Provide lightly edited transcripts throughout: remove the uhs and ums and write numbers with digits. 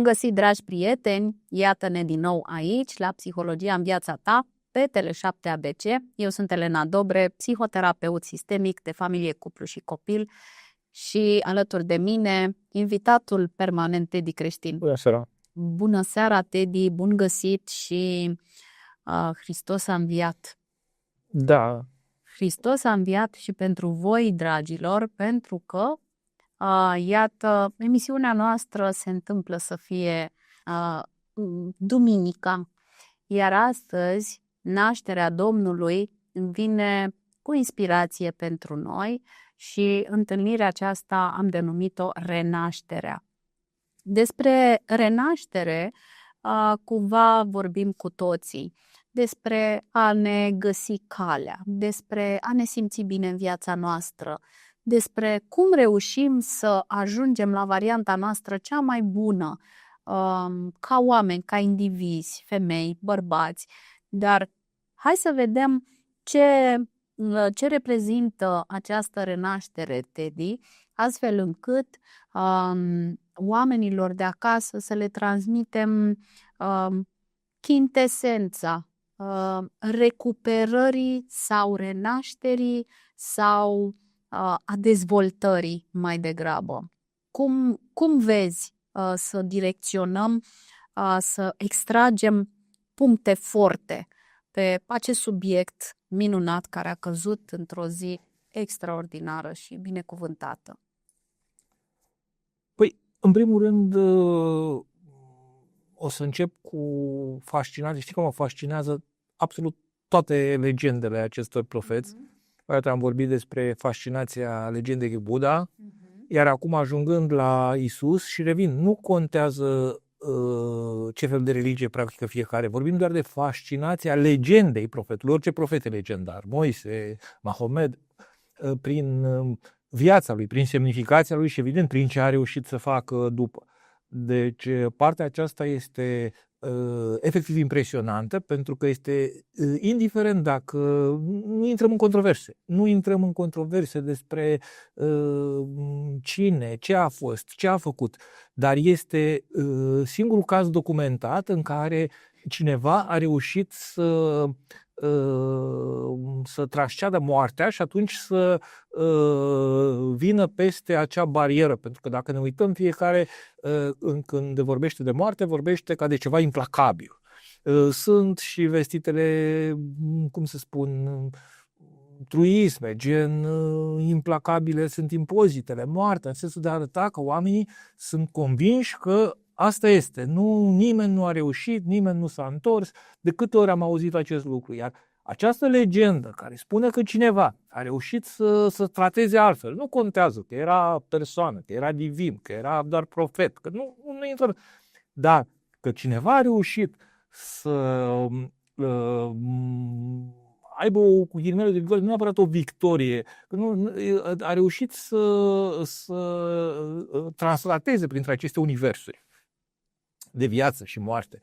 găsit, dragi prieteni! Iată-ne din nou aici, la Psihologia în viața ta, pe Tele7 ABC. Eu sunt Elena Dobre, psihoterapeut sistemic de familie, cuplu și copil, și alături de mine, invitatul permanent, Teddy Creștin. Bună seara! Bună seara, Teddy! Bun găsit și Hristos a înviat! Da. Hristos a înviat și pentru voi, dragilor, pentru că iată, emisiunea noastră se întâmplă să fie duminica, iar astăzi nașterea Domnului vine cu inspirație pentru noi și întâlnirea aceasta am denumit-o renașterea. Despre renaștere cumva vorbim cu toții, despre a ne găsi calea, despre a ne simți bine în viața noastră, despre cum reușim să ajungem la varianta noastră cea mai bună, ca oameni, ca indivizi, femei, bărbați. Dar hai să vedem ce reprezintă această renaștere, Teddy, astfel încât oamenilor de acasă să le transmitem chintesența recuperării sau renașterii sau a dezvoltării mai degrabă. Cum vezi să direcționăm, să extragem puncte forte pe acest subiect minunat care a căzut într-o zi extraordinară și binecuvântată? Păi, în primul rând, o să încep cu fascinație. Știi că mă fascinează absolut toate legendele acestor profeți. Iată, am vorbit despre fascinația legendei lui Buddha, iar acum ajungând la Isus și revin, nu contează ce fel de religie practică fiecare, vorbim doar de fascinația legendei profetului, orice profet e legendar, Moise, Mahomed, prin viața lui, prin semnificația lui și evident prin ce a reușit să facă după. Deci partea aceasta este efectiv impresionantă, pentru că este indiferent dacă nu intrăm în controverse. Nu intrăm în controverse despre cine, ce a fost, ce a făcut, dar este singurul caz documentat în care cineva a reușit să transceadă moartea și atunci să vină peste acea barieră. Pentru că dacă ne uităm, fiecare când vorbește de moarte, vorbește ca de ceva implacabil. Sunt și vestitele, cum să spun, truisme, gen implacabile sunt impozitele, moartea, în sensul de a arăta că oamenii sunt convinși că asta este. Nimeni nu a reușit, nimeni nu s-a întors. De câte ori am auzit acest lucru? Iar această legendă care spune că cineva a reușit să trateze altfel, nu contează că era persoană, că era divin, că era doar profet, că nu intră, dar că cineva a reușit să aibă cu ghilimele de victorie, nu neapărat o victorie, că a reușit să translateze printre aceste universuri de viață și moarte,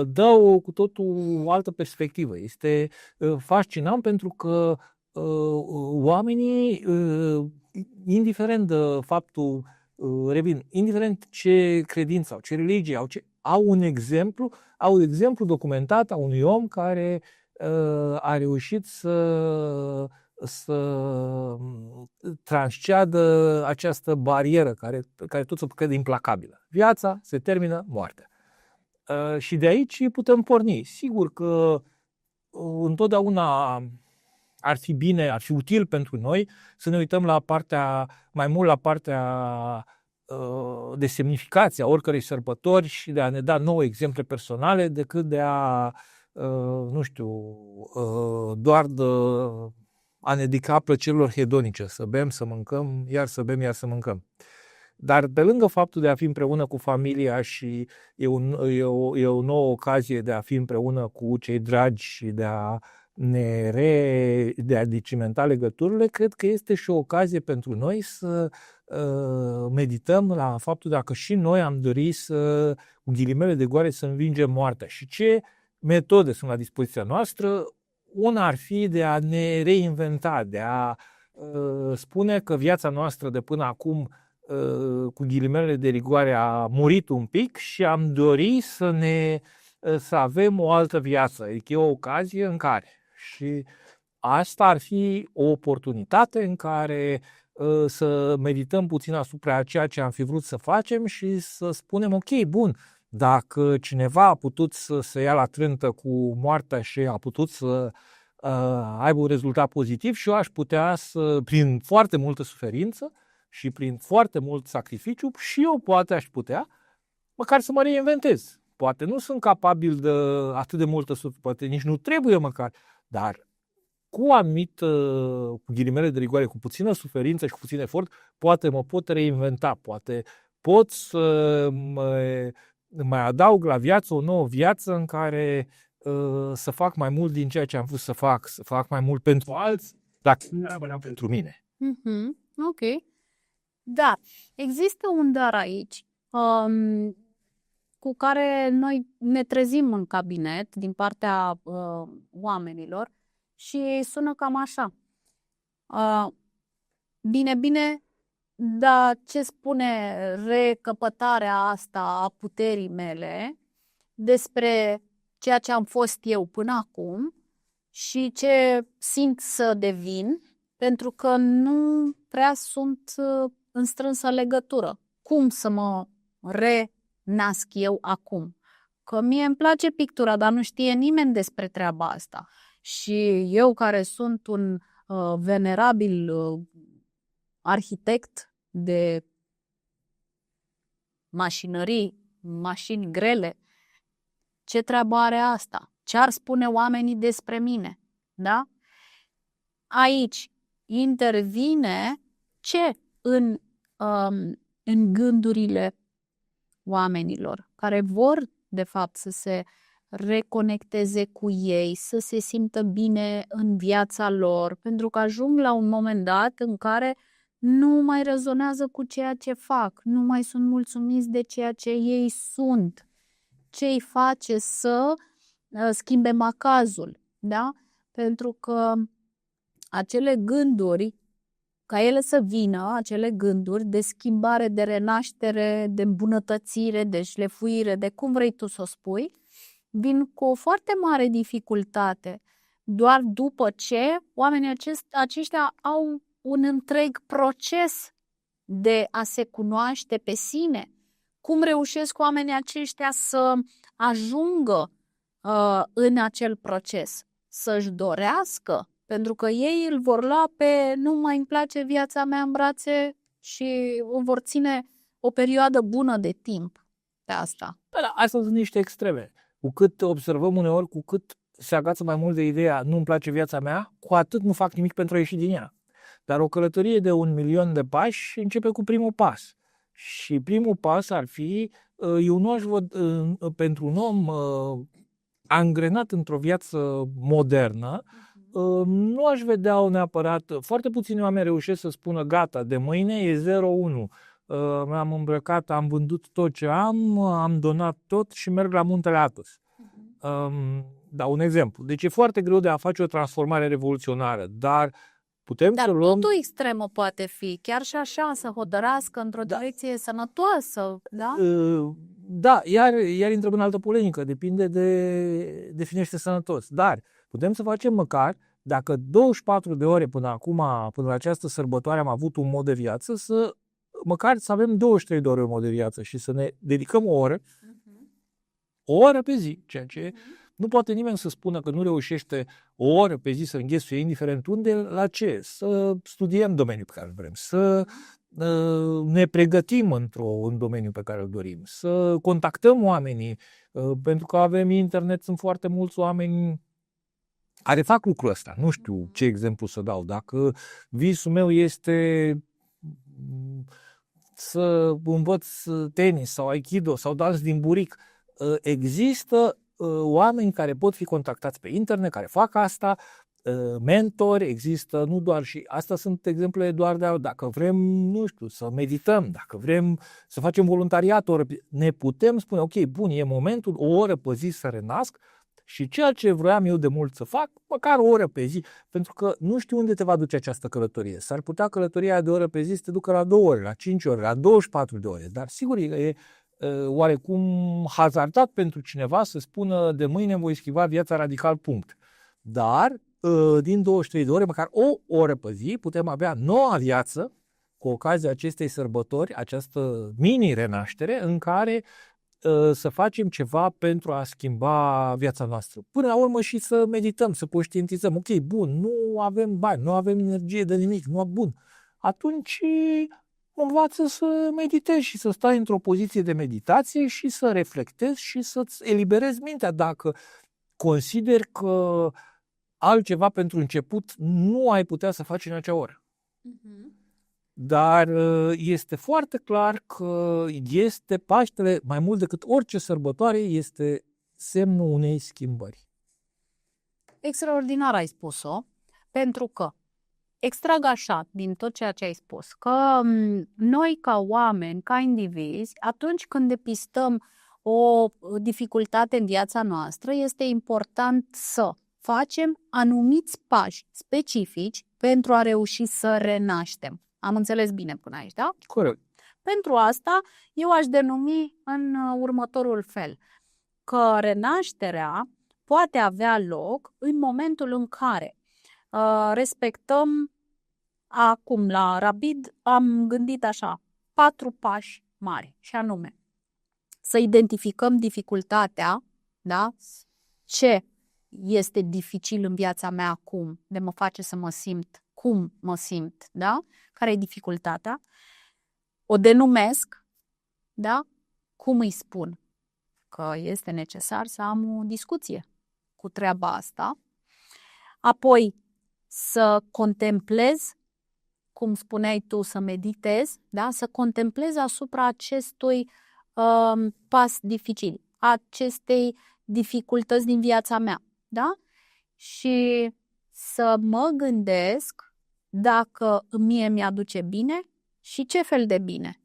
dă cu totul o altă perspectivă. Este fascinant pentru că oamenii, indiferent de faptul, revin, indiferent ce credință au, ce religie au, au un exemplu documentat a unui om care a reușit să transceadă această barieră care toți o crede implacabilă. Viața se termină, moartea. Și de aici putem porni. Sigur că întotdeauna ar fi bine, ar fi util pentru noi să ne uităm mai mult la partea de semnificație a oricărei sărbători și de a ne da nouă exemple personale decât de a doar de a ne dedica plăcerilor hedonice, să bem, să mâncăm, iar să bem, iar să mâncăm. Dar pe lângă faptul de a fi împreună cu familia și e o nouă ocazie de a fi împreună cu cei dragi și de a cimenta legăturile, cred că este și o ocazie pentru noi să medităm la faptul dacă și noi am dorit cu ghilimele de goare, să învingem moartea și ce metode sunt la dispoziția noastră. Una ar fi de a ne reinventa, de a spune că viața noastră de până acum cu ghilimele de rigoare, a murit un pic și am dorit să avem o altă viață. Adică e o ocazie în care. Și asta ar fi o oportunitate în care să medităm puțin asupra ceea ce am fi vrut să facem și să spunem, ok, bun, dacă cineva a putut să se ia la trântă cu moartea și a putut să aibă un rezultat pozitiv, și eu aș putea să, prin foarte multă suferință și prin foarte mult sacrificiu, și eu poate aș putea măcar să mă reinventez. Poate nu sunt capabil de atât de multă suferință, poate nici nu trebuie măcar, dar cu anumit, cu ghilimele de rigoare, cu puțină suferință și cu puțin efort, poate mă pot reinventa, poate pot să mai adaug la viață o nouă viață în care să fac mai mult din ceea ce am vrut să fac mai mult pentru alții, dacă nu neapărat pentru mine. Ok. Da, există un dar aici cu care noi ne trezim în cabinet din partea oamenilor și sună cam așa. Bine, dar ce spune recăpătarea asta a puterii mele despre ceea ce am fost eu până acum și ce simt să devin, pentru că nu prea sunt în strânsă legătură. Cum să mă renasc eu acum? Că mie îmi place pictura, dar nu știe nimeni despre treaba asta. Și eu, care sunt un venerabil arhitect de mașini grele, ce treabă are asta? Ce ar spune oamenii despre mine? Da? Aici intervine ce în gândurile oamenilor care vor, de fapt, să se reconecteze cu ei, să se simtă bine în viața lor, pentru că ajung la un moment dat în care nu mai rezonează cu ceea ce fac, nu mai sunt mulțumiți de ceea ce ei sunt, ce îi face să schimbe macazul, da? Pentru că acele gânduri, ca ele să vină, acele gânduri de schimbare, de renaștere, de îmbunătățire, de șlefuire, de cum vrei tu să o spui, vin cu o foarte mare dificultate, doar după ce oamenii aceștia au un întreg proces de a se cunoaște pe sine. Cum reușesc oamenii aceștia să ajungă în acel proces? Să-și dorească? Pentru că ei îl vor lua pe nu mai îmi place viața mea în brațe și o vor ține o perioadă bună de timp pe asta. Da, astea sunt niște extreme. Cu cât observăm uneori, cu cât se agață mai mult de ideea nu-mi place viața mea, cu atât nu fac nimic pentru a ieși din ea. Dar o călătorie de 1.000.000 de pași începe cu primul pas. Și primul pas ar fi, eu nu aș văd pentru un om angrenat într-o viață modernă, nu aș vedea neapărat, foarte puțini oameni reușesc să spună gata, de mâine e 0-1. M-am îmbrăcat, am vândut tot ce am donat tot și merg la muntele Athos. Dau un exemplu. Deci e foarte greu de a face o transformare revoluționară, dar putem să luăm... Dar extremă poate fi, chiar și așa, să hotărască într-o direcție sănătoasă, da? Da, iar intrăm în altă polemică, depinde de definește sănătos. Dar putem să facem măcar, dacă 24 de ore până acum, până la această sărbătoare am avut un mod de viață, măcar să avem 23 de ore un mod de viață și să ne dedicăm o oră pe zi, ceea ce nu poate nimeni să spună că nu reușește o oră pe zi să înghesuie, indiferent unde, la ce? Să studiem domeniul pe care îl vrem, să ne pregătim în domeniul pe care îl dorim, să contactăm oamenii, pentru că avem internet, sunt foarte mulți oameni care fac lucrul ăsta. Nu știu ce exemplu să dau. Dacă visul meu este să învăț tenis sau aikido sau dans din buric, există oameni care pot fi contactați pe internet, care fac asta, mentori, există, nu doar, și asta sunt exemple doar dacă vrem, nu știu, să medităm, dacă vrem să facem voluntariat, ne putem spune, ok, bun, e momentul, o oră pe zi să renasc Și ceea ce vroiam eu de mult să fac, măcar o oră pe zi, pentru că nu știu unde te va duce această călătorie. S-ar putea călătoria de o oră pe zi să te ducă la 2 ore, la 5 ore, la 24 de ore, dar sigur e oarecum hazardat pentru cineva să spună de mâine voi schimba viața radical, punct. Dar din 23 de ore, măcar o oră pe zi, putem avea noua viață cu ocazia acestei sărbători, această mini-renaștere în care să facem ceva pentru a schimba viața noastră. Până la urmă și să medităm, să conștientizăm. Ok, bun, nu avem bani, nu avem energie de nimic, nu bun. Atunci învață să meditezi și să stai într-o poziție de meditație și să reflectezi și să-ți eliberezi mintea dacă consideri că altceva pentru început nu ai putea să faci în acea oră. Dar este foarte clar că este Paștele, mai mult decât orice sărbătoare, este semnul unei schimbări. Extraordinar ai spus-o, pentru că extrag așa din tot ceea ce ai spus, că noi ca oameni, ca indivizi, atunci când depistăm o dificultate în viața noastră, este important să facem anumiți pași specifici pentru a reuși să renaștem. Am înțeles bine până aici, da? Corect. Pentru asta, eu aș denumi în următorul fel, că renașterea poate avea loc în momentul în care respectăm, acum la Rapid am gândit așa, 4 pași mari, și anume să identificăm dificultatea, da? Ce este dificil în viața mea acum, de mă face să mă simt cum mă simt, da? Care e dificultatea? O denumesc, da? Cum îi spun? Că este necesar să am o discuție cu treaba asta. Apoi să contemplez, cum spuneai tu, să meditez, da? Să contemplez asupra acestui pas dificil, acestei dificultăți din viața mea, da? Și să mă gândesc dacă mie mi-aduce bine și ce fel de bine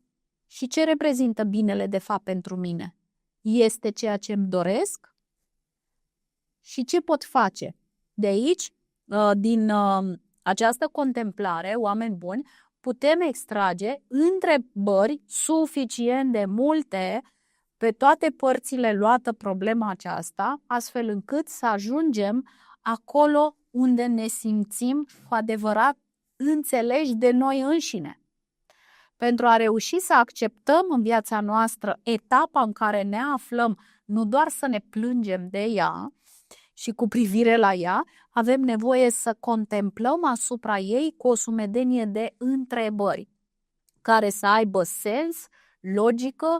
și ce reprezintă binele de fapt pentru mine. Este ceea ce îmi doresc și ce pot face. De aici, din această contemplare, oameni buni, putem extrage întrebări suficient de multe pe toate părțile luată problema aceasta, astfel încât să ajungem acolo unde ne simțim cu adevărat înțeleși de noi înșine. Pentru a reuși să acceptăm în viața noastră etapa în care ne aflăm, nu doar să ne plângem de ea și cu privire la ea, avem nevoie să contemplăm asupra ei cu o sumedenie de întrebări care să aibă sens, logică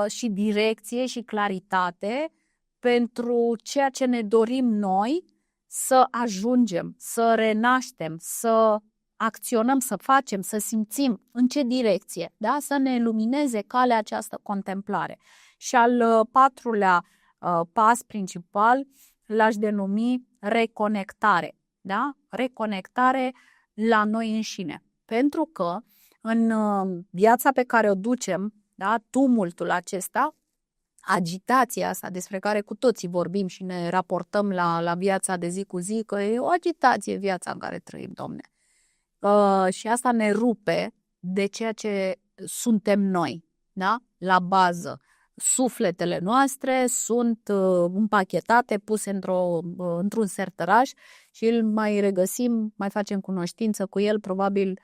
și direcție și claritate pentru ceea ce ne dorim noi să ajungem, să renaștem, să acționăm, să facem, să simțim în ce direcție, da? Să ne lumineze calea această contemplare. Și al 4-lea pas principal l-aș denumi reconectare, da? Reconectare la noi înșine. Pentru că în viața pe care o ducem, da? Tumultul acesta, agitația asta despre care cu toții vorbim și ne raportăm la viața de zi cu zi, că e o agitație viața în care trăim, Domne. Și asta ne rupe de ceea ce suntem noi, da? La bază. Sufletele noastre sunt împachetate, puse într-un sertăraș și îl mai regăsim, mai facem cunoștință cu el, probabil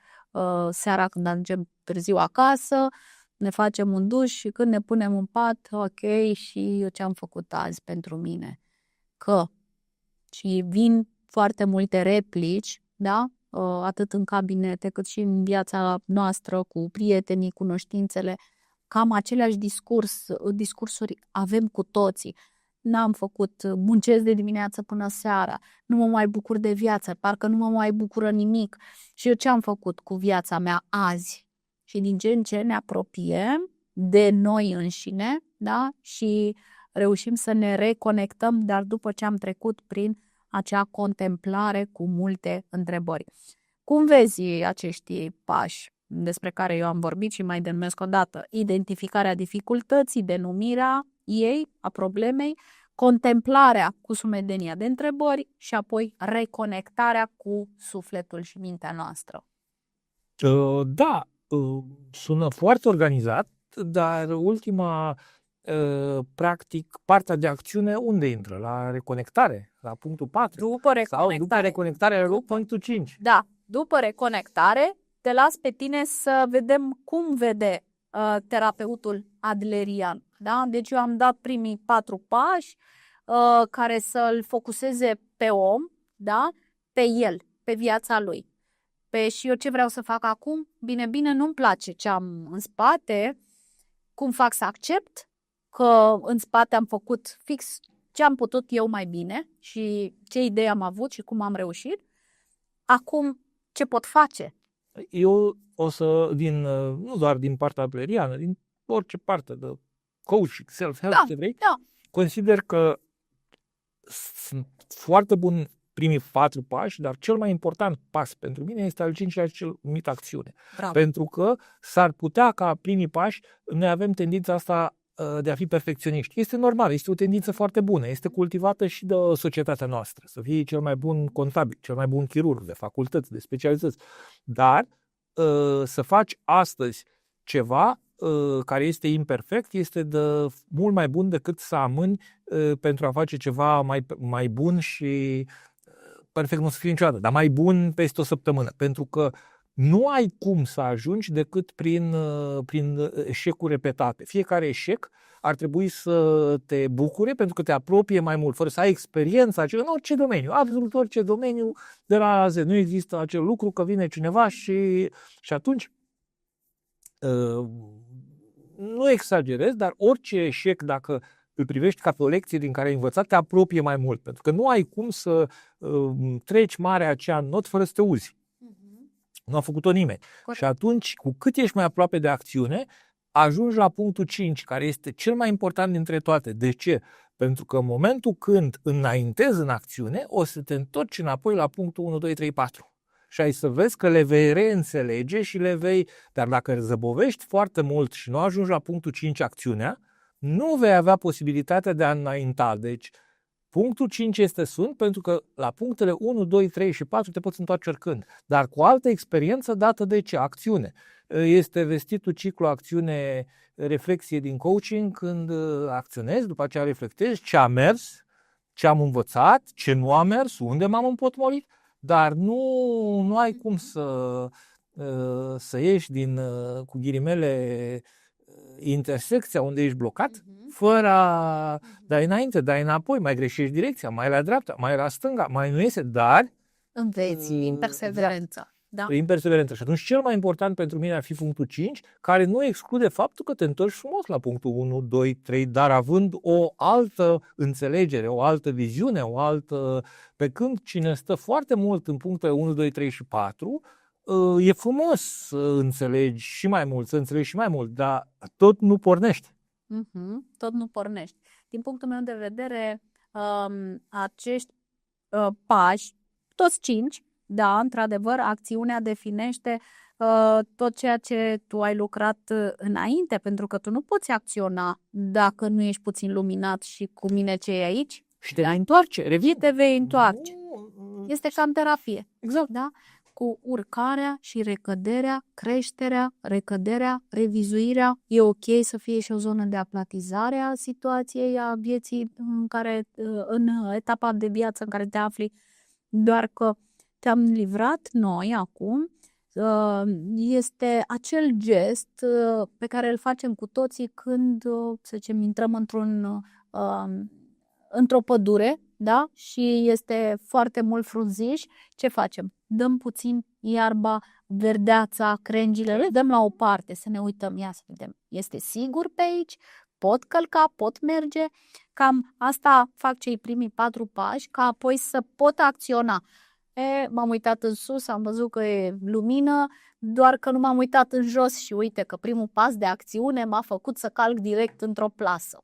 seara când ajungem târziu acasă, ne facem un duș și când ne punem în pat, ok, și eu ce am făcut azi pentru mine? Și vin foarte multe replici, da? Atât în cabinete cât și în viața noastră cu prietenii, cunoștințele, cam aceleași discursuri avem cu toții. N-am făcut, muncesc de dimineață până seara, nu mă mai bucur de viață, parcă nu mă mai bucură nimic. Și eu ce am făcut cu viața mea azi? Și din ce în ce ne apropiem de noi înșine, da? Și reușim să ne reconectăm, dar după ce am trecut prin acea contemplare cu multe întrebări. Cum vezi acești pași despre care eu am vorbit și mai denumesc o dată? Identificarea dificultății, denumirea ei, a problemei, contemplarea cu sumedenia de întrebări și apoi reconectarea cu sufletul și mintea noastră. Da, sună foarte organizat, dar ultima, practic, partea de acțiune unde intră? La reconectare, la punctul 4? După Sau reconectare. după reconectare la punctul 5? Da, după reconectare, te las pe tine să vedem cum vede terapeutul adlerian. Da? Deci eu am dat primii 4 pași care să-l focuseze pe om, da? Pe el, pe viața lui. Și eu ce vreau să fac acum? Bine, nu-mi place ce am în spate, cum fac să accept că în spate am făcut fix ce am putut eu mai bine și ce idei am avut și cum am reușit. Acum, ce pot face? Eu o să, nu doar din partea adleriană, din orice parte de coaching, self-help, ce vrei, consider că sunt foarte buni primii 4 pași, dar cel mai important pas pentru mine este al 5-lea, cel numit acțiune. Bravo. Pentru că s-ar putea ca primii pași, noi avem tendința asta de a fi perfecționiști. Este normal, este o tendință foarte bună, este cultivată și de societatea noastră, să fii cel mai bun contabil, cel mai bun chirurg de facultăți, de specialități. Dar să faci astăzi ceva care este imperfect, este mult mai bun decât să amâni pentru a face ceva mai bun și perfect nu o să fie niciodată, dar mai bun peste o săptămână. Pentru că nu ai cum să ajungi decât prin eșecuri repetate. Fiecare eșec ar trebui să te bucure pentru că te apropie mai mult, fără să ai experiența în orice domeniu, absolut orice domeniu, de la A la Z. Nu există acel lucru că vine cineva și atunci nu exagerez, dar orice eșec, dacă îl privești ca pe o lecție din care ai învățat, te apropie mai mult. Pentru că nu ai cum să treci marea aceea not fără să te uzi. Nu a făcut-o nimeni. Corect. Și atunci, cu cât ești mai aproape de acțiune, ajungi la punctul 5, care este cel mai important dintre toate. De ce? Pentru că în momentul când înaintezi în acțiune, o să te întorci înapoi la punctul 1, 2, 3, 4. Și ai să vezi că le vei reînțelege și le vei... Dar dacă zăbovești foarte mult și nu ajungi la punctul 5, acțiunea, nu vei avea posibilitatea de a înainta. Deci, punctul 5 este pentru că la punctele 1, 2, 3 și 4 te poți întoarce oricând. Dar cu altă experiență dată de ce? Acțiune. Este vestitul ciclu acțiune-reflexie din coaching, când acționezi, după aceea reflectezi ce a mers, ce am învățat, ce nu a mers, unde m-am împotmolit, dar nu ai cum să ieși din, cu ghilimele, intersecția unde ești blocat, fără a dai înainte, dai înapoi, mai greșești direcția, mai la dreapta, mai la stânga, mai nu iese, dar înveți în perseverență. Da. Prin perseverență. Și atunci cel mai important pentru mine ar fi punctul 5, care nu exclude faptul că te întorci frumos la punctul 1, 2, 3, dar având o altă înțelegere, o altă viziune, pe când cine stă foarte mult în punctele 1, 2, 3 și 4, e frumos să înțelegi și mai mult, dar tot nu pornești. Tot nu pornești. Din punctul meu de vedere, acești pași, toți 5, da, într-adevăr, acțiunea definește tot ceea ce tu ai lucrat înainte, pentru că tu nu poți acționa dacă nu ești puțin luminat și cu mine ce e aici. Și te vei întoarce, revii. Te vei întoarce. Este ca în terapie. Exact. Da? Cu urcarea și recăderea, creșterea, recăderea, revizuirea. E ok să fie și o zonă de aplatizare a situației, a vieții în etapa de viață în care te afli, doar că te-am livrat noi acum. Este acel gest pe care îl facem cu toții când, să zicem, intrăm într-o pădure, da? Și este foarte mult frunziș. Ce facem? Dăm puțin iarba, verdeața, crengile, le dăm la o parte, să ne uităm, ia să vedem. Este sigur pe aici? Pot călca, pot merge? Cam asta fac cei primii 4 pași, ca apoi să pot acționa. M-am uitat în sus, am văzut că e lumină, doar că nu m-am uitat în jos și uite că primul pas de acțiune m-a făcut să calc direct într-o plasă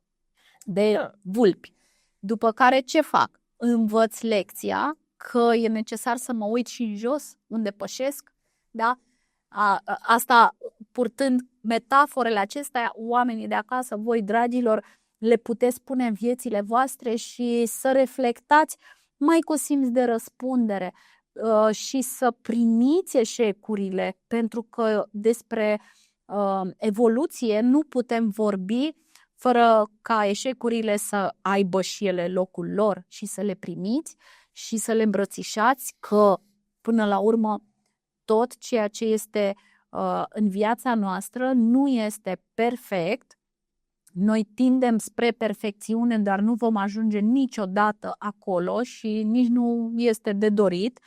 de vulpi. După care ce fac? Învăț lecția că e necesar să mă uit și în jos, unde pășesc, da? Asta purtând metaforele acestea, oamenii de acasă, voi, dragilor, le puteți pune în viețile voastre și să reflectați mai cu simț de răspundere și să primiți eșecurile, pentru că despre evoluție nu putem vorbi fără ca eșecurile să aibă și ele locul lor și să le primiți și să le îmbrățișați, că până la urmă tot ceea ce este în viața noastră nu este perfect. Noi tindem spre perfecțiune, dar nu vom ajunge niciodată acolo și nici nu este de dorit,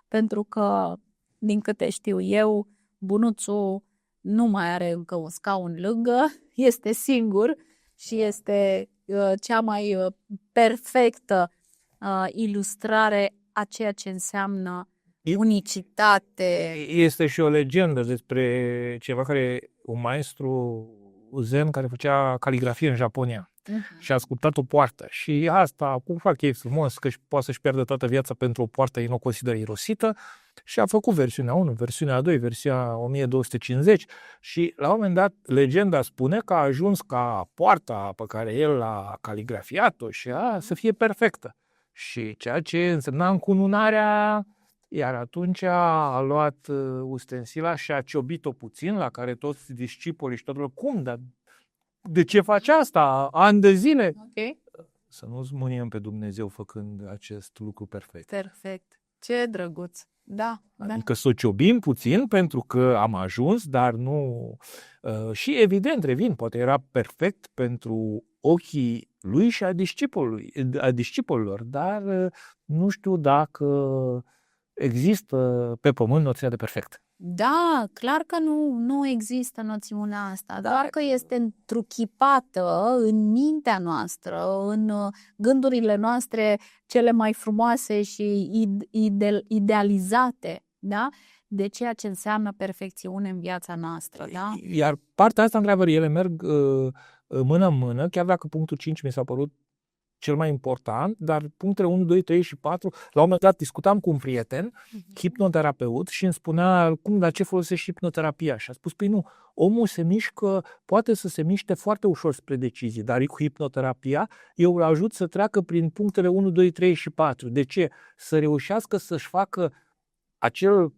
pentru că, din câte știu eu, bunuțul nu mai are încă un scaun lângă, este singur și este cea mai perfectă ilustrare a ceea ce înseamnă unicitate. Este și o legendă despre ceva care, un maestru zen care făcea caligrafie în Japonia și a sculptat o poartă. Și asta, cum fac ei frumos, că poate să-și pierdă toată viața pentru o poartă, ei nu o consideră irosită, și a făcut versiunea 1, versiunea 2, versiunea 1250 și la un moment dat legenda spune că a ajuns ca poarta pe care el a caligrafiat-o și să fie perfectă. Și ceea ce însemna încununarea, iar atunci a luat ustensila și a ciobit-o puțin, la care toți discipolii și totul, cum, dar de ce faci asta? Ani de zile? Okay. Să nu zmâniem pe Dumnezeu făcând acest lucru perfect. Perfect. Ce drăguț. Da. Adică să o ciobim puțin pentru că am ajuns, dar nu... Și evident, revin, poate era perfect pentru ochii lui și a discipolilor, dar nu știu dacă există pe pământ noțiunea de perfect. Da, clar că nu există noțiunea asta, doar că este întruchipată în mintea noastră, în gândurile noastre cele mai frumoase și idealizate, da? De ceea ce înseamnă perfecțiune în viața noastră. Da? Iar partea asta, într-adevăr, ele merg mână în mână, chiar dacă punctul 5 mi s-a părut cel mai important, dar punctele 1, 2, 3 și 4, la un moment dat discutam cu un prieten, hipnoterapeut, și îmi spunea, dar ce folosești hipnoterapia? Și a spus, păi nu, omul se mișcă, poate să se miște foarte ușor spre decizii, dar cu hipnoterapia eu îl ajut să treacă prin punctele 1, 2, 3 și 4. De ce? Să reușească să-și facă acel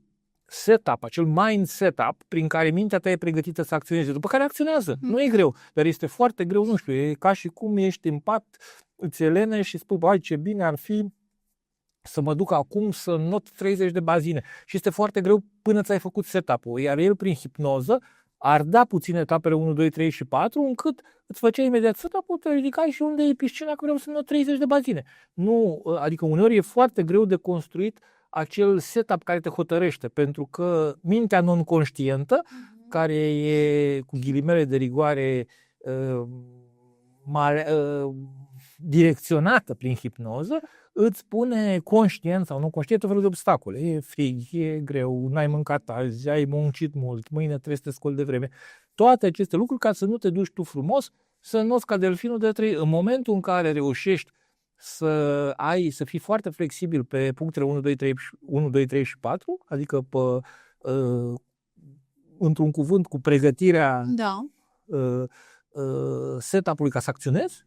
setup, acel mind setup prin care mintea ta e pregătită să acționeze, după care acționează. Nu e greu, dar este foarte greu, nu știu, e ca și cum ești în pat, îți e lene și spui, băi, ce bine ar fi să mă duc acum să not 30 de bazine. Și este foarte greu până ți-ai făcut setup-ul, iar el prin hipnoză ar da puțin etapele 1, 2, 3 și 4, încât îți făcea imediat setup-ul, te ridicai și unde e piscina, că vreau să not 30 de bazine. Nu, adică uneori e foarte greu de construit acel setup care te hotărăște, pentru că mintea non-conștientă, care e, cu ghilimele de rigoare, direcționată prin hipnoză, îți pune conștient sau nu conștient tot felul de obstacole. E frig, e greu, n-ai mâncat azi, ai muncit mult, mâine trebuie să te scoli de vreme. Toate aceste lucruri ca să nu te duci tu frumos, să noți ca delfinul de 3. În momentul în care reușești să fii foarte flexibil pe punctele 1, 2, 3 și 4, adică într-un cuvânt cu pregătirea setup-ului ca să acționezi,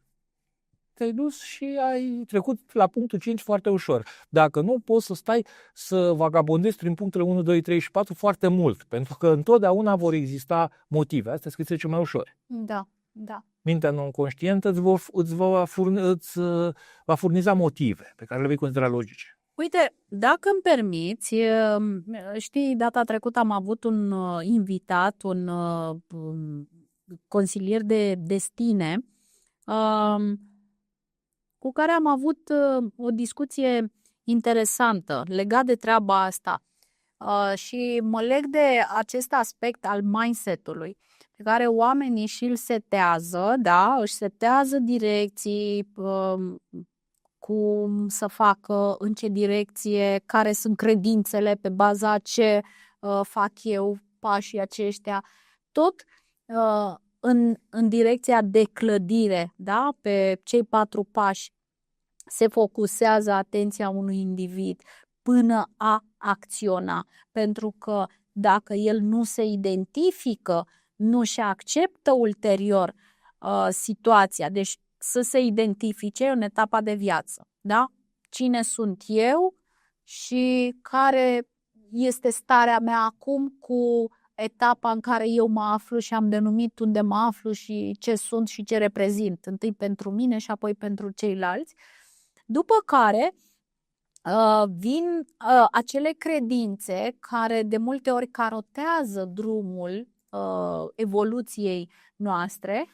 te-ai dus și ai trecut la punctul 5 foarte ușor. Dacă nu, poți să stai să vagabondezi prin punctele 1, 2, 3 și 4 foarte mult, pentru că întotdeauna vor exista motive. Asta îți trece mai ușor. Da. Mintea non-conștientă îți va furniza motive pe care le vei considera logice. Uite, dacă îmi permiți, știi, data trecută am avut un invitat, un consilier de destine, cu care am avut o discuție interesantă legat de treaba asta. Și mă leg de acest aspect al mindset-ului, pe care oamenii și îl setează, da? Își setează direcții, cum să facă, în ce direcție, care sunt credințele pe baza ce fac eu, pașii aceștia, tot în direcția de clădire, da? Pe cei 4 pași se focusează atenția unui individ până a acționa, pentru că dacă el nu se identifică, nu și acceptă ulterior situația, deci să se identifice în etapa de viață, da? Cine sunt eu și care este starea mea acum cu etapa în care eu mă aflu și am denumit unde mă aflu și ce sunt și ce reprezint, întâi pentru mine și apoi pentru ceilalți. După care vin acele credințe care de multe ori carotează drumul evoluției noastre,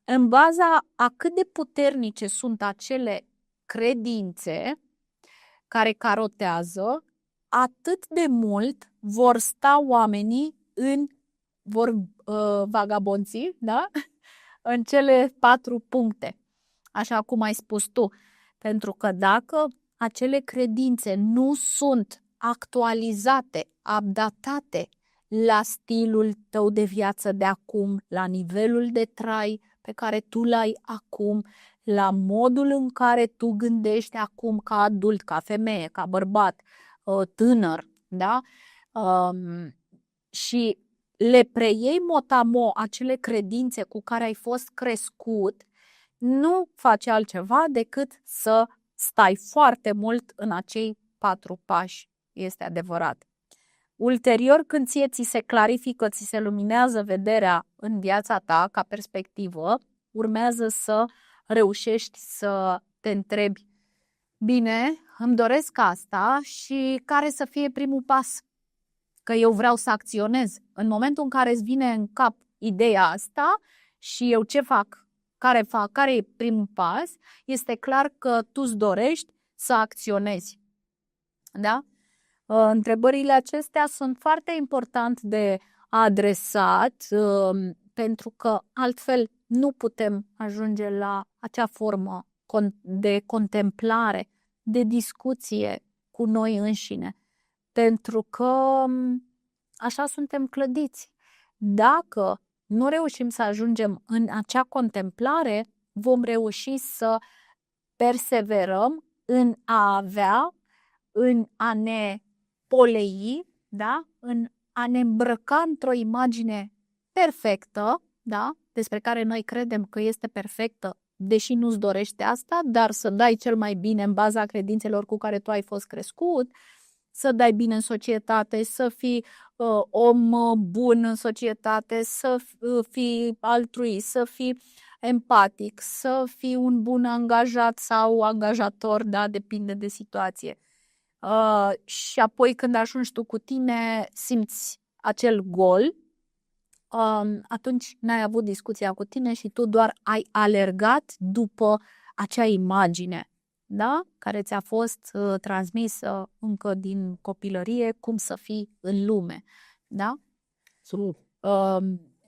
în baza a cât de puternice sunt acele credințe care carotează, atât de mult vor sta oamenii vor vagabonți, da? În cele 4 puncte, așa cum ai spus tu. Pentru că dacă acele credințe nu sunt actualizate, updatate la stilul tău de viață de acum, la nivelul de trai pe care tu l-ai acum, la modul în care tu gândești acum ca adult, ca femeie, ca bărbat, tânăr, da? Și le preiei motamo acele credințe cu care ai fost crescut, nu faci altceva decât să stai foarte mult în acei 4 pași, este adevărat. Ulterior, când ți se clarifică, ți se luminează vederea în viața ta ca perspectivă, urmează să reușești să te întrebi: bine, îmi doresc asta și care să fie primul pas? Că eu vreau să acționez. În momentul în care îți vine în cap ideea asta și eu ce fac? Care e primul pas? Este clar că tu îți dorești să acționezi. Da? Întrebările acestea sunt foarte important de adresat, pentru că altfel nu putem ajunge la acea formă de contemplare, de discuție cu noi înșine. Pentru că așa suntem clădiți. Dacă nu reușim să ajungem în acea contemplare, vom reuși să perseverăm în a avea, în a ne polei, da? În a ne îmbrăca într-o imagine perfectă, da? Despre care noi credem că este perfectă, deși nu-ți dorește asta, dar să dai cel mai bine în baza credințelor cu care tu ai fost crescut, să dai bine în societate, să fii om bun în societate, să fii altruist, să fii empatic, să fii un bun angajat sau angajator, da, depinde de situație. Și apoi când ajungi tu cu tine, simți acel gol, atunci n-ai avut discuția cu tine și tu doar ai alergat după acea imagine, da? Care ți-a fost transmisă încă din copilărie, cum să fii în lume, da?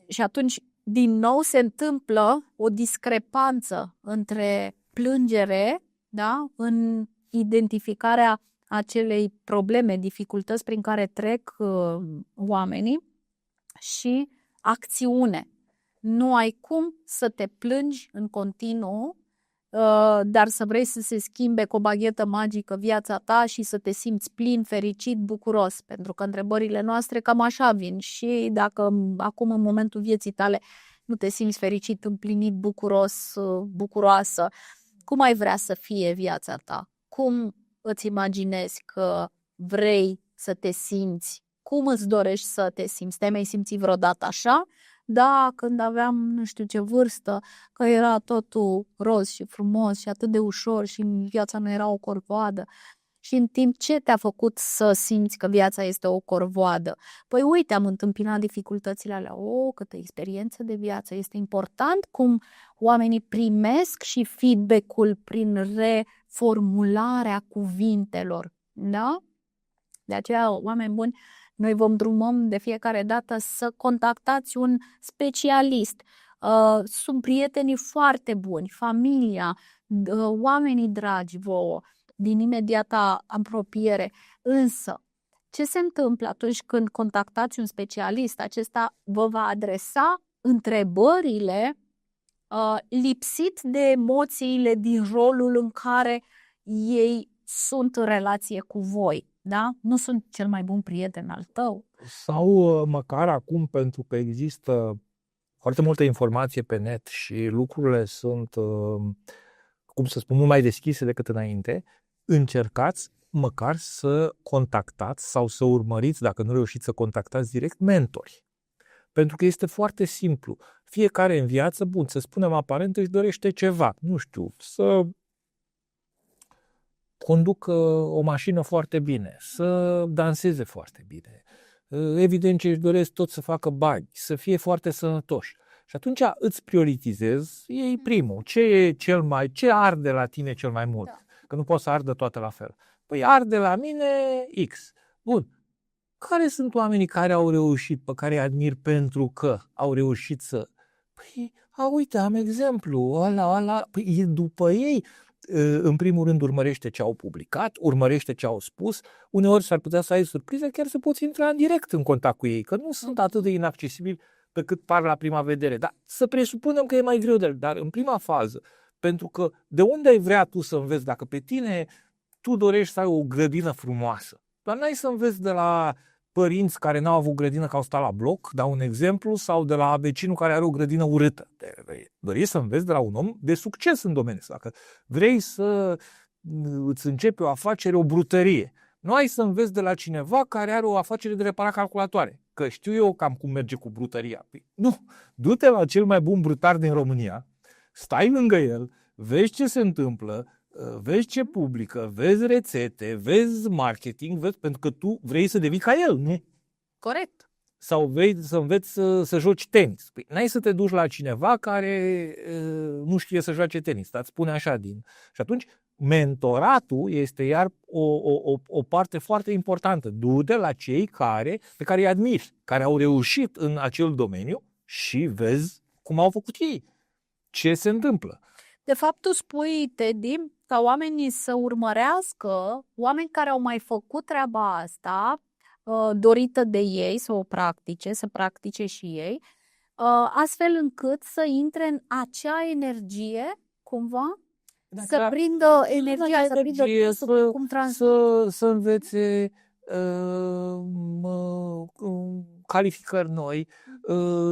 Și atunci din nou se întâmplă o discrepanță între plângere, da? În identificarea acelei probleme, dificultăți prin care trec oamenii și acțiune. Nu ai cum să te plângi în continuu, dar să vrei să se schimbe cu o baghetă magică viața ta și să te simți plin, fericit, bucuros. Pentru că întrebările noastre cam așa vin. Și dacă acum în momentul vieții tale nu te simți fericit, împlinit, bucuros, bucuroasă, cum ai vrea să fie viața ta? Cum îți imaginezi că vrei să te simți? Cum îți dorești să te simți? Te-ai mai simțit vreodată așa? Da, când aveam nu știu ce vârstă, că era totul roz și frumos și atât de ușor și viața nu era o corvoadă. Și în timp ce te-a făcut să simți că viața este o corvoadă? Păi uite, am întâmpinat dificultățile alea. Câtă experiență de viață! Este important cum oamenii primesc și feedback-ul prin reformularea cuvintelor. Da? De aceea, oameni buni, noi vă îndrumăm de fiecare dată să contactați un specialist. Sunt prietenii foarte buni, familia, oamenii dragi vouă, din imediata apropiere. Însă, ce se întâmplă atunci când contactați un specialist? Acesta vă va adresa întrebările lipsit de emoțiile din rolul în care ei sunt în relație cu voi. Da? Nu sunt cel mai bun prieten al tău. Sau măcar acum, pentru că există foarte multă informație pe net și lucrurile sunt, cum să spun, mult mai deschise decât înainte, încercați măcar să contactați sau să urmăriți, dacă nu reușiți să contactați direct, mentori. Pentru că este foarte simplu. Fiecare în viață, bun, să spunem aparent, își dorește ceva. Nu știu, să conducă o mașină foarte bine, să danseze foarte bine. Evident ce își doresc tot să facă bani, să fie foarte sănătoși. Și atunci îți prioritizezi, ei primul. Ce arde la tine cel mai mult? Da. Că nu poți să ardă toate la fel. Păi arde la mine X. Bun. Care sunt oamenii care au reușit, pe care îi admir pentru că au reușit să... Păi, uite, am exemplu, ăla, păi după ei, în primul rând urmărește ce au publicat, urmărește ce au spus, uneori s-ar putea să ai surprize, chiar să poți intra în direct în contact cu ei, că nu sunt atât de inaccesibili pe cât par la prima vedere. Dar să presupunem că e mai greu de el, dar în prima fază, pentru că de unde ai vrea tu să înveți, dacă pe tine tu dorești să ai o grădină frumoasă, dar n-ai să înveți de la părinți care n-au avut grădină că au stat la bloc, dau un exemplu, sau de la vecinul care are o grădină urâtă. Dorești să înveți de la un om de succes în domeniu. Dacă vrei să îți începi o afacere, o brutărie, nu ai să înveți de la cineva care are o afacere de reparat calculatoare. Că știu eu cam cum merge cu brutăria. Nu, du-te la cel mai bun brutar din România, stai lângă el, vezi ce se întâmplă, vezi ce publică, vezi rețete, vezi marketing, vezi, pentru că tu vrei să devii ca el, nu? Corect. Sau vrei să înveți să joci tenis. Păi, n-ai să te duci la cineva care nu știe să joace tenis, dar îți spune așa din... Și atunci, mentoratul este iar o parte foarte importantă. Du-te la cei pe care îi admiri, care au reușit în acel domeniu și vezi cum au făcut ei. Ce se întâmplă. De fapt, tu spui, Teddy, ca oamenii să urmărească oameni care au mai făcut treaba asta, dorită de ei, să practice și ei, astfel încât să intre în acea energie, cumva, să prindă energia, să prindă cum să învețe calificări noi,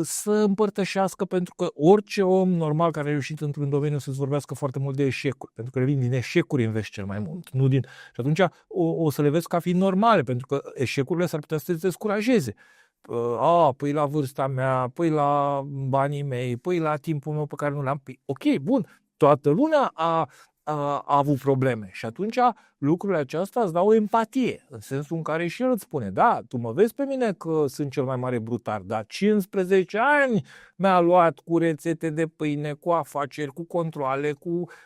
să împărtășească, pentru că orice om normal care a reușit într-un domeniu să-ți vorbească foarte mult de eșecuri, pentru că vin din eșecuri înveți cel mai mult. Nu din... Și atunci o să le vezi ca fiind normale, pentru că eșecurile s-ar putea să te descurajeze. Păi la vârsta mea, păi la banii mei, păi la timpul meu pe care nu l-am. Păi, ok, bun, toată lumea a avut probleme și atunci lucrurile acestea îți dau o empatie, în sensul în care și el îți spune, da, tu mă vezi pe mine că sunt cel mai mare brutar, dar 15 ani mi-a luat cu rețete de pâine, cu afaceri, cu controale,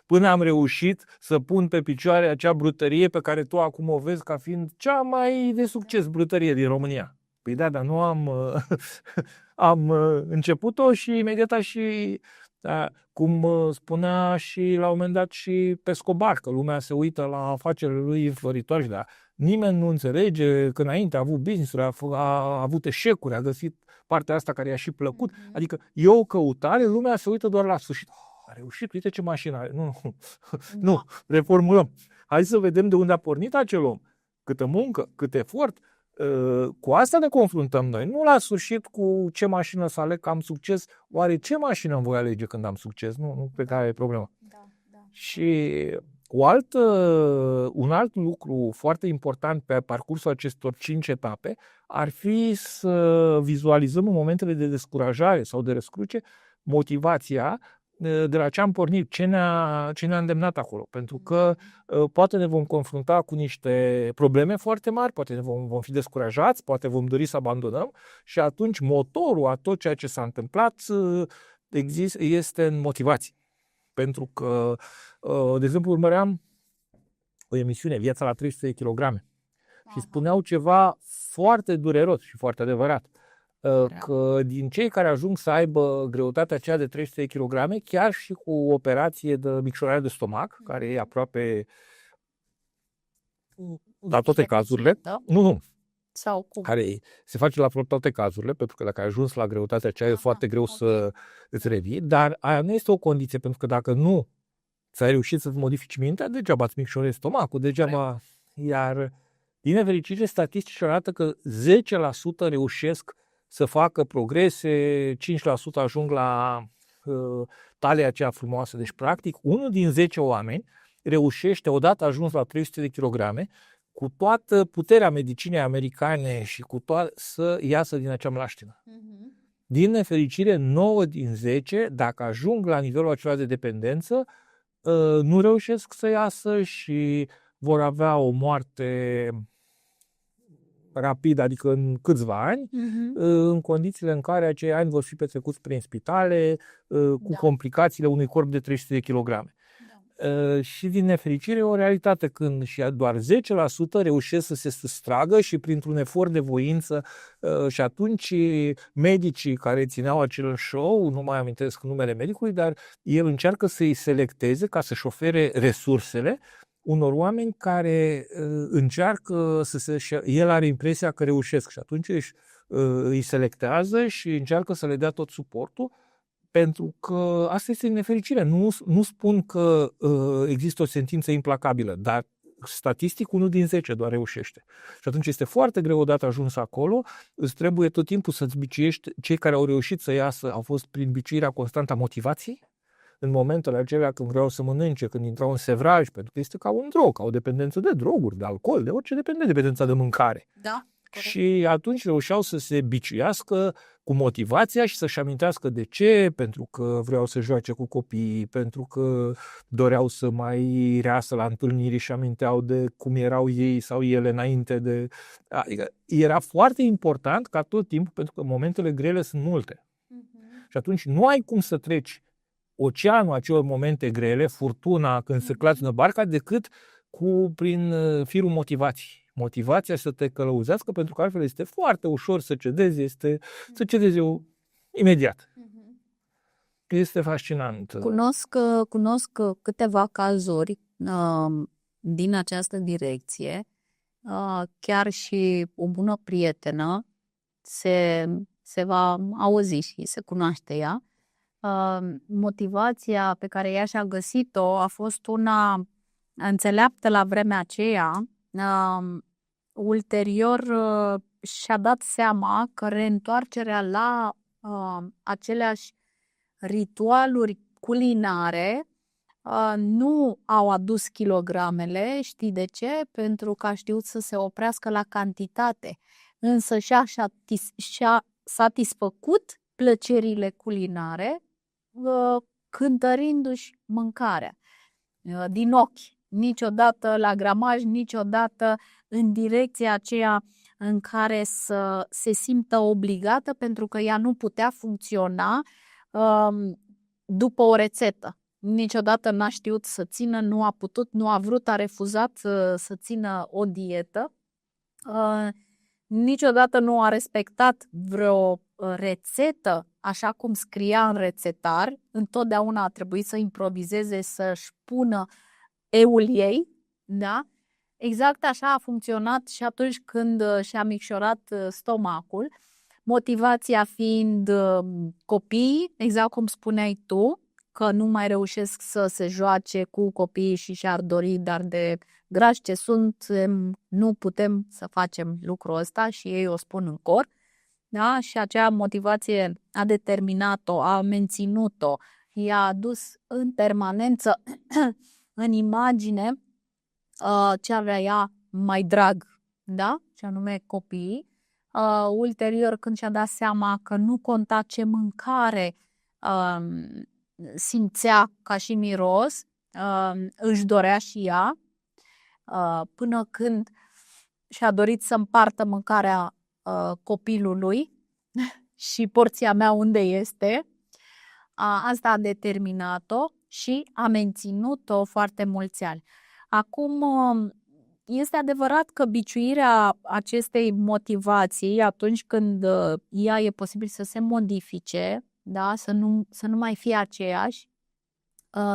până am reușit să pun pe picioare acea brutărie pe care tu acum o vezi ca fiind cea mai de succes brutărie din România. Păi da, dar nu am început-o și imediat și... Da, cum spunea și la un moment dat și Pescobar, că lumea se uită la afacerile lui înfloritoare, dar nimeni nu înțelege că înainte a avut business-uri, a avut eșecuri, a găsit partea asta care i-a și plăcut. Adică e o căutare, lumea se uită doar la sfârșit. A reușit, uite ce mașină are. Nu, reformulăm. Hai să vedem de unde a pornit acel om. Câtă muncă, cât efort. Cu asta ne confruntăm noi, nu la sfârșit cu ce mașină să aleg, că am succes. Oare ce mașină îmi voi alege când am succes? Nu pe care e problema. Da. Și un alt lucru foarte important pe parcursul acestor 5 etape ar fi să vizualizăm în momentele de descurajare sau de răscruce motivația de la ce am pornit, ce ne-a îndemnat acolo. Pentru că poate ne vom confrunta cu niște probleme foarte mari, poate ne vom fi descurajați, poate vom dori să abandonăm și atunci motorul a tot ceea ce s-a întâmplat este în motivație. Pentru că, de exemplu, urmăream o emisiune, Viața la 300 kg, și spuneau ceva foarte dureros și foarte adevărat. Că din cei care ajung să aibă greutatea aceea de 300 kg, chiar și cu o operație de micșorare de stomac, care e aproape la toate cazurile, sau cum? Care se face la toate cazurile, pentru că dacă ai ajuns la greutatea aceea e foarte greu să îți revii, dar aia nu este o condiție, pentru că dacă nu ți-ai reușit să-ți modifici mintea, degeaba îți micșorezi stomacul, degeaba... Iar, din nefericire, statisticile arată că 10% reușesc să facă progrese, 5% ajung la talia aceea frumoasă. Deci, practic, unul din 10 oameni reușește, odată ajuns la 300 de kilograme, cu toată puterea medicinei americane și cu toată, să iasă din acea mlaștină. Din nefericire, 9 din 10, dacă ajung la nivelul acela de dependență, nu reușesc să iasă și vor avea o moarte rapid, adică în câțiva ani, în condițiile în care acei ani vor fi petrecuți prin spitale, cu complicațiile unui corp de 300 de kilograme. Și din nefericire e o realitate când și doar 10% reușesc să se stragă și printr-un efort de voință și atunci medicii care țineau acel show, nu mai amintesc numele medicului, dar el încearcă să-i selecteze ca să-și ofere resursele unor oameni care încearcă el are impresia că reușesc și atunci îi selectează și încearcă să le dea tot suportul, pentru că asta este nefericire. Nu spun că există o sentință implacabilă, dar statistic 1 din 10 doar reușește. Și atunci este foarte greu odată ajuns acolo, îți trebuie tot timpul să-ți biciuiești. Cei care au reușit să iasă au fost prin biciuirea constantă a motivației, în momentele acelea când vreau să mănânce, când intrau în sevraj, pentru că este ca un drog, ca o dependență de droguri, de alcool, de orice dependența de mâncare. Da. Corect. Și atunci reușeau să se biciuiască cu motivația și să-și amintească de ce, pentru că vreau să joace cu copiii, pentru că doreau să mai reasă la întâlniri și aminteau de cum erau ei sau ele înainte de... Adică era foarte important ca tot timpul, pentru că momentele grele sunt multe. Și atunci nu ai cum să treci oceanul acelor momente grele, furtuna, când se clatină barca, decât prin firul motivației. Motivația să te călăuzească, pentru că altfel este foarte ușor să cedezi, să cedezi imediat. Este fascinant. Cunosc câteva cazuri din această direcție. Chiar și o bună prietenă se va auzi și se cunoaște ea. Motivația pe care ea și-a găsit-o a fost una înțeleaptă la vremea aceea. Ulterior și-a dat seama că reîntoarcerea la aceleași ritualuri culinare nu au adus kilogramele. Știi de ce? Pentru că a știut să se oprească la cantitate, însă și-a satisfăcut plăcerile culinare cântărindu-și mâncarea din ochi. Niciodată la gramaj, niciodată în direcția aceea în care să se simtă obligată, pentru că ea nu putea funcționa după o rețetă. Niciodată n-a știut să țină, nu a putut, nu a vrut, a refuzat să țină o dietă. Niciodată nu a respectat vreo rețetă așa cum scria în rețetar. Întotdeauna a trebuit să improvizeze, să-și pună eul ei, da? Exact așa a funcționat și atunci când și-a micșorat stomacul, motivația fiind copiii, exact cum spuneai tu, că nu mai reușesc să se joace cu copiii și și-ar dori, dar de grași ce sunt, nu putem să facem lucrul ăsta și ei o spun în cor, da? Și acea motivație a determinat-o, a menținut-o, i-a adus în permanență în imagine ce avea ea mai drag, da? Și anume copiii. Ulterior, când și-a dat seama că nu conta ce mâncare simțea ca și miros, își dorea și ea, până când și-a dorit să împartă mâncarea copilului și porția mea unde este. Asta a determinat-o și a menținut-o foarte mulți ani. Acum, este adevărat că biciuirea acestei motivații, atunci când ea e posibil să se modifice, da? Să nu mai fie aceeași,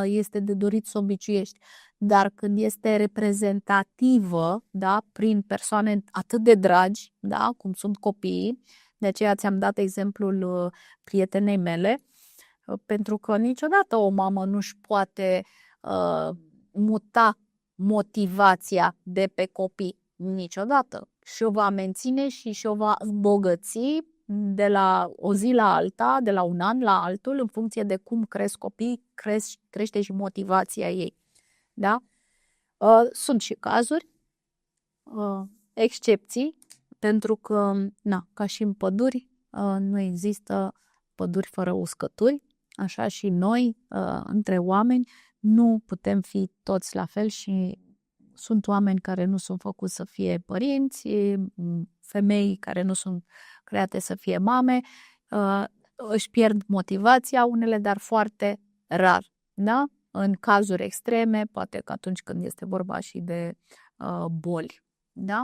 este de dorit să o biciuiești. Dar când este reprezentativă, da? Prin persoane atât de dragi, da? Cum sunt copiii, de aceea ți-am dat exemplul prietenei mele, pentru că niciodată o mamă nu-și poate muta motivația de pe copii. Niciodată. Și o va menține și o va îmbogăți de la o zi la alta, de la un an la altul, în funcție de cum cresc copii, crește și motivația ei. Da? Sunt și cazuri, excepții, pentru că, ca și în păduri, nu există păduri fără uscături, așa și noi, între oameni, nu putem fi toți la fel și sunt oameni care nu sunt făcuți să fie părinți, femei care nu sunt create să fie mame, își pierd motivația unele, dar foarte rar. Da? În cazuri extreme, poate că atunci când este vorba și de boli. Da?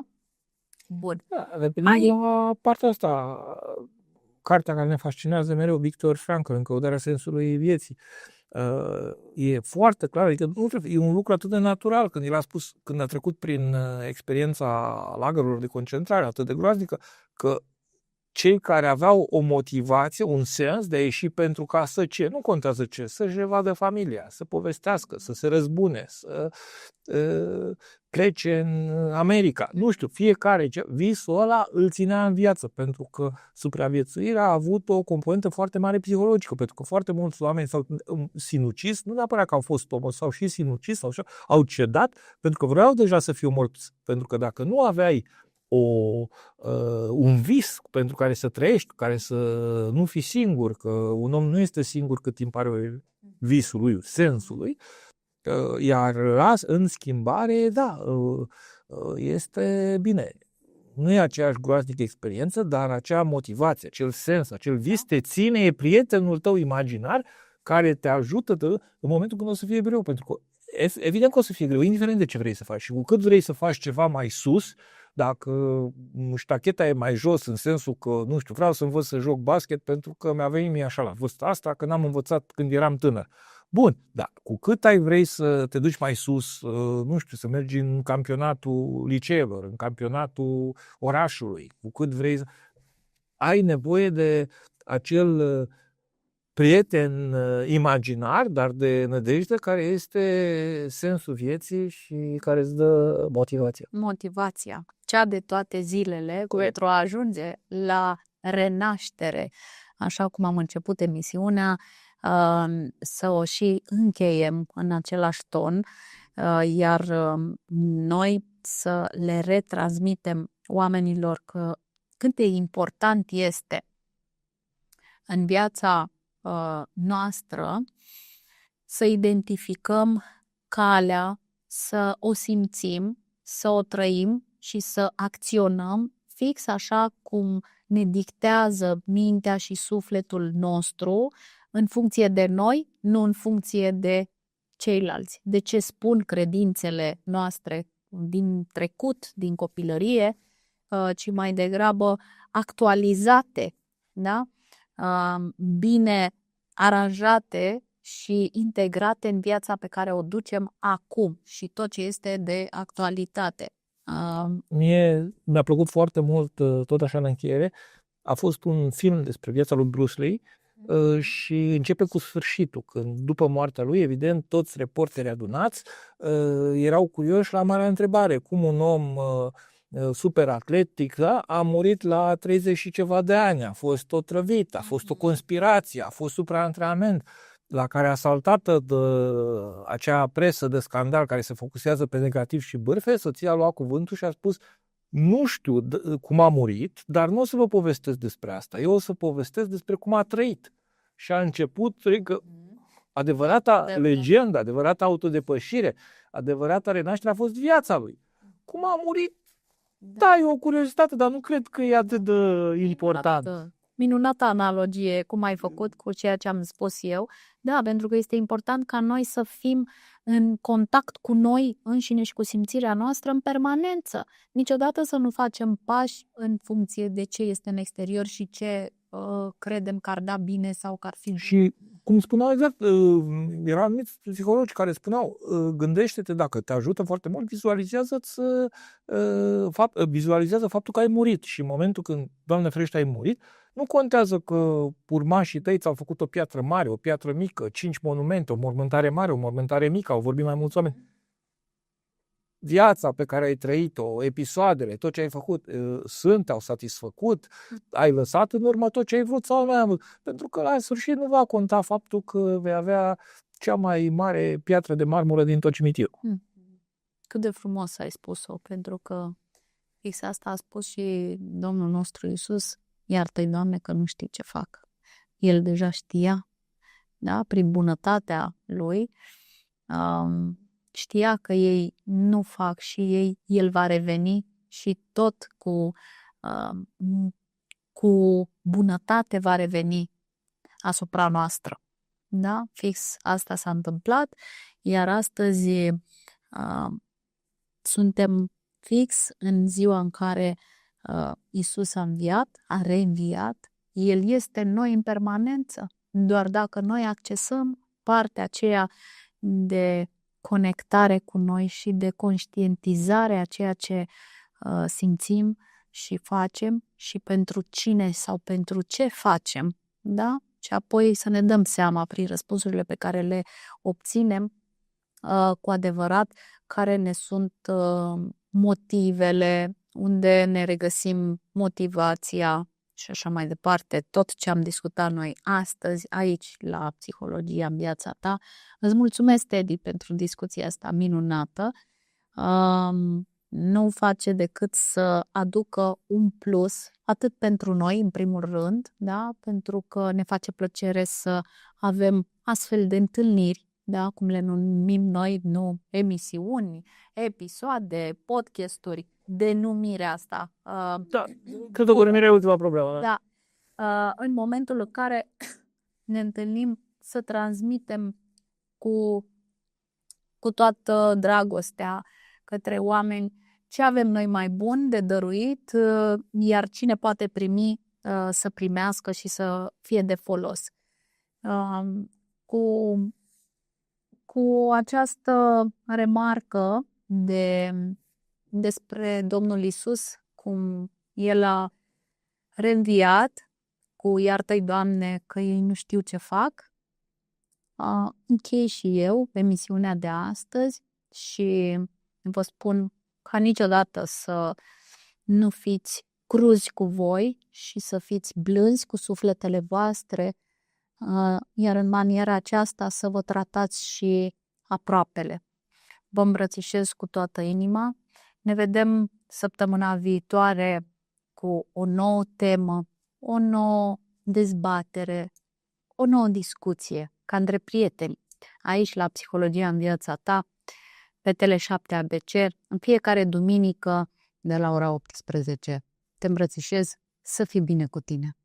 Bun. Revenim la partea asta, cartea care ne fascinează mereu, Viktor Frankl, în Căutarea sensului vieții. E foarte clar, adică nu trebuie, e un lucru atât de natural când el a spus, când a trecut prin experiența lagărurilor de concentrare atât de groaznică, că cei care aveau o motivație, un sens de a ieși pentru ca să ce? Nu contează ce, să-și revadă familia, să povestească, să se răzbune, să plece în America. Nu știu, fiecare visul ăla îl ținea în viață, pentru că supraviețuirea a avut o componentă foarte mare psihologică, pentru că foarte mulți oameni s-au sinucis, nu neapărat că au fost omos, sau și sinucis, sau așa, au cedat, pentru că vreau deja să fiu morți. Pentru că dacă nu aveai un vis pentru care să trăiești, care să nu fii singur, că un om nu este singur cât timp are visul lui, sensul lui, iar în schimbare, da, este bine. Nu e aceeași groaznică experiență, dar acea motivație, acel sens, acel vis te ține, e prietenul tău imaginar care te ajută în momentul când o să fie greu, pentru că evident că o să fie greu, indiferent de ce vrei să faci. Și cu cât vrei să faci ceva mai sus, dacă ștacheta e mai jos, în sensul că, nu știu, vreau să învăț să joc basket pentru că mi-a venit mie așa la vârsta asta, că n-am învățat când eram tânăr. Bun, dar cu cât vrei să te duci mai sus, nu știu, să mergi în campionatul liceelor, în campionatul orașului, cu cât vrei, ai nevoie de acel prieten imaginar, dar de nădejde, care este sensul vieții și care îți dă motivația. Motivația, cea de toate zilele, pentru a ajunge la renaștere, așa cum am început emisiunea, să o și încheiem în același ton, iar noi să le retransmitem oamenilor că cât de important este în viața noastră să identificăm calea, să o simțim, să o trăim și să acționăm fix așa cum ne dictează mintea și sufletul nostru, în funcție de noi, nu în funcție de ceilalți. De ce spun credințele noastre din trecut, din copilărie, ci mai degrabă actualizate, da? Bine aranjate și integrate în viața pe care o ducem acum și tot ce este de actualitate. Mie mi-a plăcut foarte mult, tot așa în încheiere, a fost un film despre viața lui Bruce Lee și începe cu sfârșitul, când după moartea lui, evident, toți reporterii adunați erau curioși la marea întrebare, cum un om super atletic, da? A murit la 30 și ceva de ani, a fost otrăvit, a fost o conspirație, a fost supraantrenament, la care asaltată de acea presă de scandal care se focusează pe negativ și bârfe, soția a luat cuvântul și a spus: nu știu cum a murit, dar nu o să vă povestesc despre asta, eu o să povestesc despre cum a trăit. Și a început, adevărata legendă, adevărata autodepășire, adevărata renaștere a fost viața lui. Cum a murit? Da, e o curiozitate, dar nu cred că e atât de important. Minunată analogie, cum ai făcut cu ceea ce am spus eu. Da, pentru că este important ca noi să fim în contact cu noi înșine și cu simțirea noastră în permanență. Niciodată să nu facem pași în funcție de ce este în exterior și ce credem că ar da bine sau că ar fi. Și cum spuneau exact, erau anumiți psihologi care spuneau: gândește-te, dacă te ajută foarte mult, vizualizează faptul că ai murit și în momentul când, Doamne ferește, ai murit, nu contează că urmașii tăi ți-au făcut o piatră mare, o piatră mică, 5 monumente, o mormântare mare, o mormântare mică, au vorbit mai mulți oameni. viața pe care ai trăit-o, episoadele, tot ce ai făcut, te-au satisfăcut, ai lăsat în urmă tot ce ai vrut sau nu ai avut. Pentru că la sfârșit nu va conta faptul că vei avea cea mai mare piatră de marmură din tot cimitirul. Cât de frumos ai spus-o, pentru că fix asta a spus și Domnul nostru Iisus: iartă-i, Doamne, că nu știu ce fac. El deja știa, da? Prin bunătatea lui, știa că ei nu fac și el va reveni și tot cu bunătate va reveni asupra noastră. Da? Fix asta s-a întâmplat, iar astăzi suntem fix în ziua în care Iisus a înviat, a reînviat. El este în noi în permanență, doar dacă noi accesăm partea aceea de conectare cu noi și de conștientizare a ceea ce simțim și facem și pentru cine sau pentru ce facem, da? Și apoi să ne dăm seama prin răspunsurile pe care le obținem cu adevărat care ne sunt motivele, unde ne regăsim motivația și așa mai departe. Tot ce am discutat noi astăzi aici la Psihologia în viața ta. Îți mulțumesc, Teddy, pentru discuția asta minunată. Nu face decât să aducă un plus, atât pentru noi, în primul rând, da? Pentru că ne face plăcere să avem astfel de întâlniri, da? Cum le numim noi, nu emisiuni, episoade, podcasturi, denumirea asta. Da, cred că denumirea e ultima problemă. Da. În momentul în care ne întâlnim să transmitem cu toată dragostea către oameni ce avem noi mai bun de dăruit, iar cine poate primi să primească și să fie de folos. Cu această remarcă despre Domnul Iisus, cum El a reînviat, cu iartă-i, Doamne, că ei nu știu ce fac, închei și eu emisiunea de astăzi și vă spun ca niciodată să nu fiți cruzi cu voi și să fiți blânzi cu sufletele voastre, iar în maniera aceasta să vă tratați și aproapele. Vă îmbrățișez cu toată inima. Ne vedem săptămâna viitoare cu o nouă temă, o nouă dezbatere, o nouă discuție, ca între prieteni, aici la Psihologia în viața ta, pe Tele7 ABC, în fiecare duminică de la ora 18. Te îmbrățișez, să fii bine cu tine!